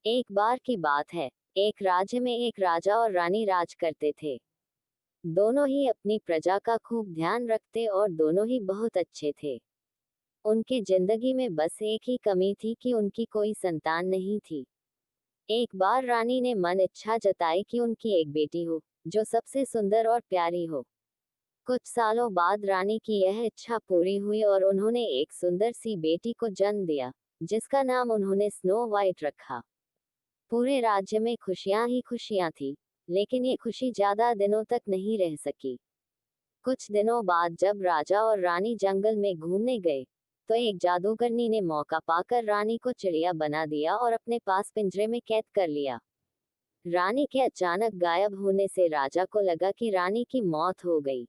एक बार की बात है। एक राज्य में एक राजा और रानी राज करते थे। दोनों ही अपनी प्रजा का खूब ध्यान रखते और दोनों ही बहुत अच्छे थे। उनकी जिंदगी में बस एक ही कमी थी कि उनकी कोई संतान नहीं थी। एक बार रानी ने मन इच्छा जताई कि उनकी एक बेटी हो, जो सबसे सुंदर और प्यारी हो। कुछ सालों बाद रानी की यह इच्छा पूरी हुई और उन्होंने एक सुंदर सी बेटी को जन्म दिया, जिसका नाम उन्होंने स्नो वाइट रखा। पूरे राज्य में खुशियां ही खुशियां थी, लेकिन ये खुशी ज्यादा दिनों तक नहीं रह सकी। कुछ दिनों बाद जब राजा और रानी जंगल में घूमने गए, तो एक जादूगरनी ने मौका पाकर रानी को चिड़िया बना दिया और अपने पास पिंजरे में कैद कर लिया। रानी के अचानक गायब होने से राजा को लगा कि रानी की मौत हो गई।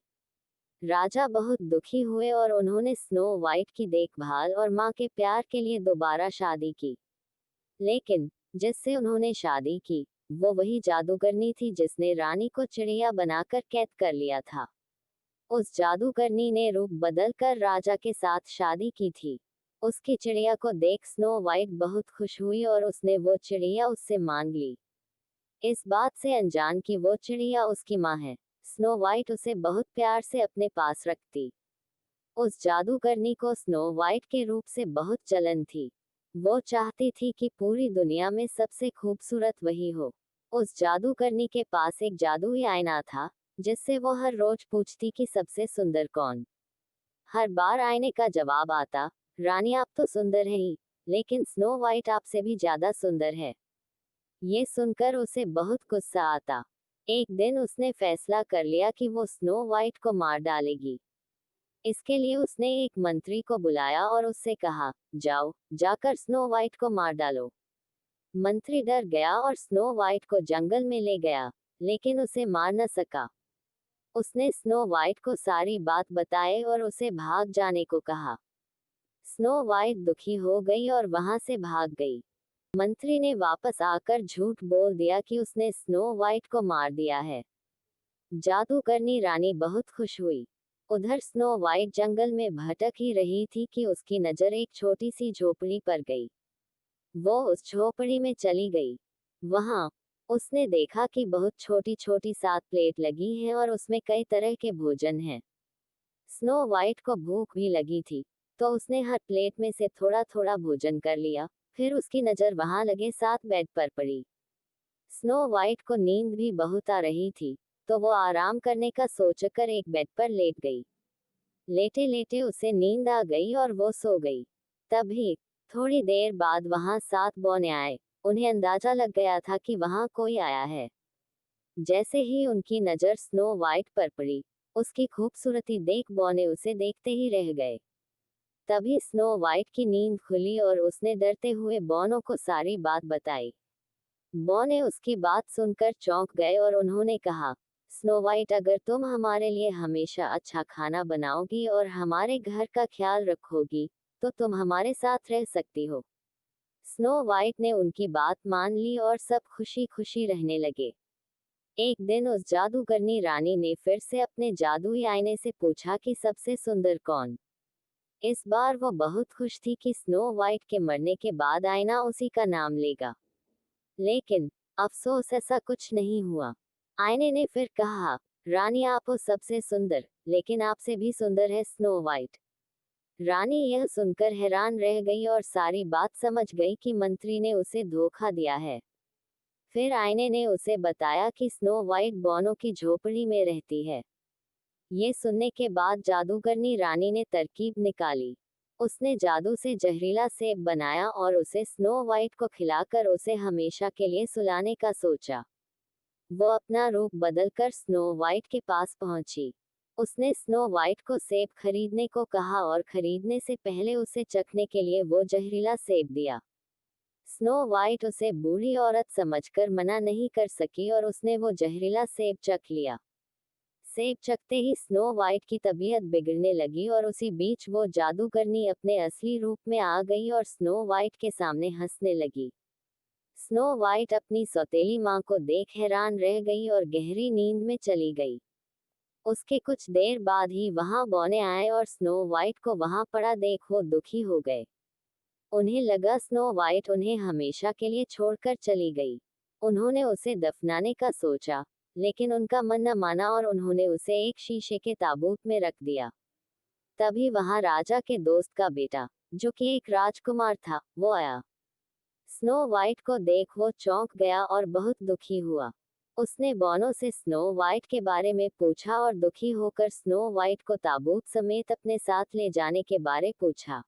राजा बहुत दुखी हुए और उन्होंने स्नो वाइट की देखभाल और माँ के प्यार के लिए दोबारा शादी की। लेकिन जिससे उन्होंने शादी की, वो वही जादूगरनी थी जिसने रानी को चिड़िया बनाकर कैद कर लिया था। उस जादूगरनी ने रूप बदलकर राजा के साथ शादी की थी। उसकी चिड़िया को देख स्नो वाइट बहुत खुश हुई और उसने वो चिड़िया उससे मांग ली। इस बात से अनजान कि वो चिड़िया उसकी माँ है, स्नो वाइट उसे बहुत प्यार से अपने पास रखती। उस जादूगरनी को स्नो वाइट के रूप से बहुत जलन थी। वो चाहती थी कि पूरी दुनिया में सबसे खूबसूरत वही हो। उस जादूगरनी के पास एक जादुई आईना था, जिससे वो हर रोज पूछती कि सबसे सुंदर कौन। हर बार आईने का जवाब आता, रानी आप तो सुंदर है ही, लेकिन स्नो वाइट आपसे भी ज्यादा सुंदर है। ये सुनकर उसे बहुत गुस्सा आता। एक दिन उसने फैसला कर लिया कि वो स्नो वाइट को मार डालेगी। इसके लिए उसने एक मंत्री को बुलाया और उससे कहा, जाओ, जाकर स्नो वाइट को मार डालो। मंत्री डर गया और स्नो वाइट को जंगल में ले गया, लेकिन उसे मार न सका। उसने स्नो वाइट को सारी बात बताई और उसे भाग जाने को कहा। स्नो वाइट दुखी हो गई और वहां से भाग गई। मंत्री ने वापस आकर झूठ बोल दिया कि उसने स्नो वाइट को मार दिया है। जादूगरनी रानी बहुत खुश हुई। उधर स्नो वाइट जंगल में भटक ही रही थी कि उसकी नजर एक छोटी सी झोपड़ी पर गई। वो उस झोपड़ी में चली गई। वहां उसने देखा कि बहुत छोटी छोटी 7 प्लेट लगी हैं और उसमें कई तरह के भोजन हैं। स्नो वाइट को भूख भी लगी थी, तो उसने हर प्लेट में से थोड़ा थोड़ा भोजन कर लिया। फिर उसकी नजर वहां लगे 7 बेड पर पड़ी। स्नो वाइट को नींद भी बहुत आ रही थी, तो वो आराम करने का सोचकर एक बेड पर लेट गई। लेटे लेटे उसे नींद आ गई और वो सो गई। तभी थोड़ी देर बाद वहां 7 बौने आए। उन्हें अंदाजा लग गया था कि वहां कोई आया है। जैसे ही उनकी नजर स्नो वाइट पर पड़ी, उसकी खूबसूरती देख बौने उसे देखते ही रह गए। तभी स्नो वाइट की नींद खुली और उसने डरते हुए बौनों को सारी बात बताई। बौने उसकी बात सुनकर चौंक गए और उन्होंने कहा, स्नो वाइट अगर तुम हमारे लिए हमेशा अच्छा खाना बनाओगी और हमारे घर का ख्याल रखोगी, तो तुम हमारे साथ रह सकती हो। स्नो वाइट ने उनकी बात मान ली और सब खुशी खुशी रहने लगे। एक दिन उस जादूगरनी रानी ने फिर से अपने जादुई आईने से पूछा कि सबसे सुंदर कौन। इस बार वो बहुत खुश थी कि स्नो वाइट के मरने के बाद आईना उसी का नाम लेगा। लेकिन अफसोस ऐसा कुछ नहीं हुआ। आईने ने फिर कहा, रानी आप हो सबसे सुंदर, लेकिन आपसे भी सुंदर है स्नो वाइट। रानी यह सुनकर हैरान रह गई और सारी बात समझ गई कि मंत्री ने उसे धोखा दिया है। फिर आईने ने उसे बताया कि स्नो वाइट बौनों की झोपड़ी में रहती है। ये सुनने के बाद जादूगरनी रानी ने तरकीब निकाली। उसने जादू से जहरीला सेब बनाया और उसे स्नो वाइट को खिलाकर उसे हमेशा के लिए सुलाने का सोचा। वो अपना रूप बदलकर स्नो वाइट के पास पहुंची। उसने स्नो वाइट को सेब खरीदने को कहा और खरीदने से पहले उसे चखने के लिए वो जहरीला सेब दिया। स्नो वाइट उसे बूढ़ी औरत समझकर मना नहीं कर सकी और उसने वो जहरीला सेब चख लिया। सेब चखते ही स्नो वाइट की तबीयत बिगड़ने लगी और उसी बीच वो जादूगरनी अपने असली रूप में आ गई और स्नो वाइट के सामने हंसने लगी। स्नो वाइट अपनी सौतेली माँ को देख हैरान रह गई और गहरी नींद में चली गई। उसके कुछ देर बाद ही वहां बौने आए और स्नो वाइट को वहां पड़ा देख वो दुखी हो गए। उन्हें लगा स्नो वाइट उन्हें हमेशा के लिए छोड़कर चली गई। उन्होंने उसे दफनाने का सोचा, लेकिन उनका मन न माना और उन्होंने उसे एक शीशे के ताबूत में रख दिया। तभी वहां राजा के दोस्त का बेटा, जो कि एक राजकुमार था, वो आया। स्नो वाइट को देख वो चौंक गया और बहुत दुखी हुआ। उसने बौनों से स्नो वाइट के बारे में पूछा और दुखी होकर स्नो वाइट को ताबूत समेत अपने साथ ले जाने के बारे पूछा।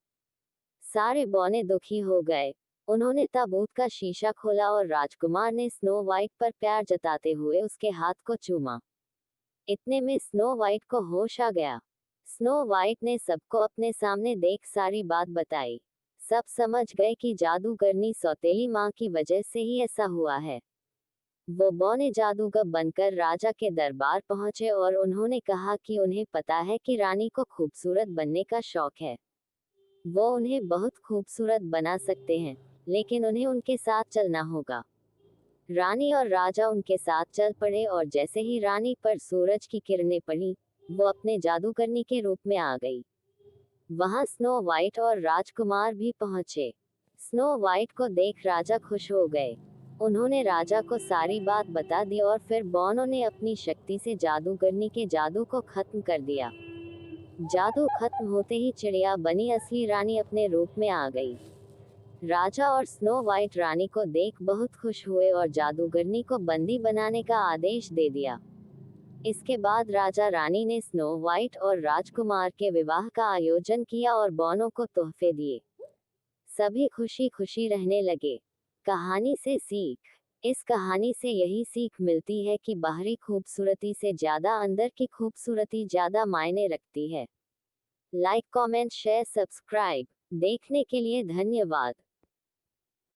सारे बौने दुखी हो गए। उन्होंने ताबूत का शीशा खोला और राजकुमार ने स्नो वाइट पर प्यार जताते हुए उसके हाथ को चूमा। इतने में स्नो वाइट को होश आ गया। स्नो वाइट ने सबको अपने सामने देख सारी बात बताई। सब समझ गए कि जादूगरनी सौतेली माँ की वजह से ही ऐसा हुआ है। वो बौने जादूगर बनकर राजा के दरबार पहुंचे और उन्होंने कहा कि उन्हें पता है कि रानी को खूबसूरत बनने का शौक है। वो उन्हें बहुत खूबसूरत बना सकते हैं, लेकिन उन्हें उनके साथ चलना होगा। रानी और राजा उनके साथ चल पड़े और जैसे ही रानी पर सूरज की किरणें पड़ी, वो अपने जादूगरनी के रूप में आ गई। वहां स्नो वाइट और राजकुमार भी पहुंचे। स्नो वाइट को देख राजा खुश हो गए। उन्होंने राजा को सारी बात बता दी और फिर बौनों ने अपनी शक्ति से जादूगरनी के जादू को खत्म कर दिया। जादू खत्म होते ही चिड़िया बनी असली रानी अपने रूप में आ गई। राजा और स्नो वाइट रानी को देख बहुत खुश हुए और जादूगरनी को बंदी बनाने का आदेश दे दिया। इसके बाद राजा रानी ने स्नो वाइट और राजकुमार के विवाह का आयोजन किया और बौनों को तोहफे दिए। सभी खुशी खुशी रहने लगे। कहानी से सीख। इस कहानी से यही सीख मिलती है कि बाहरी खूबसूरती से ज्यादा अंदर की खूबसूरती ज्यादा मायने रखती है। Like, comment, share, subscribe. देखने के लिए धन्यवाद।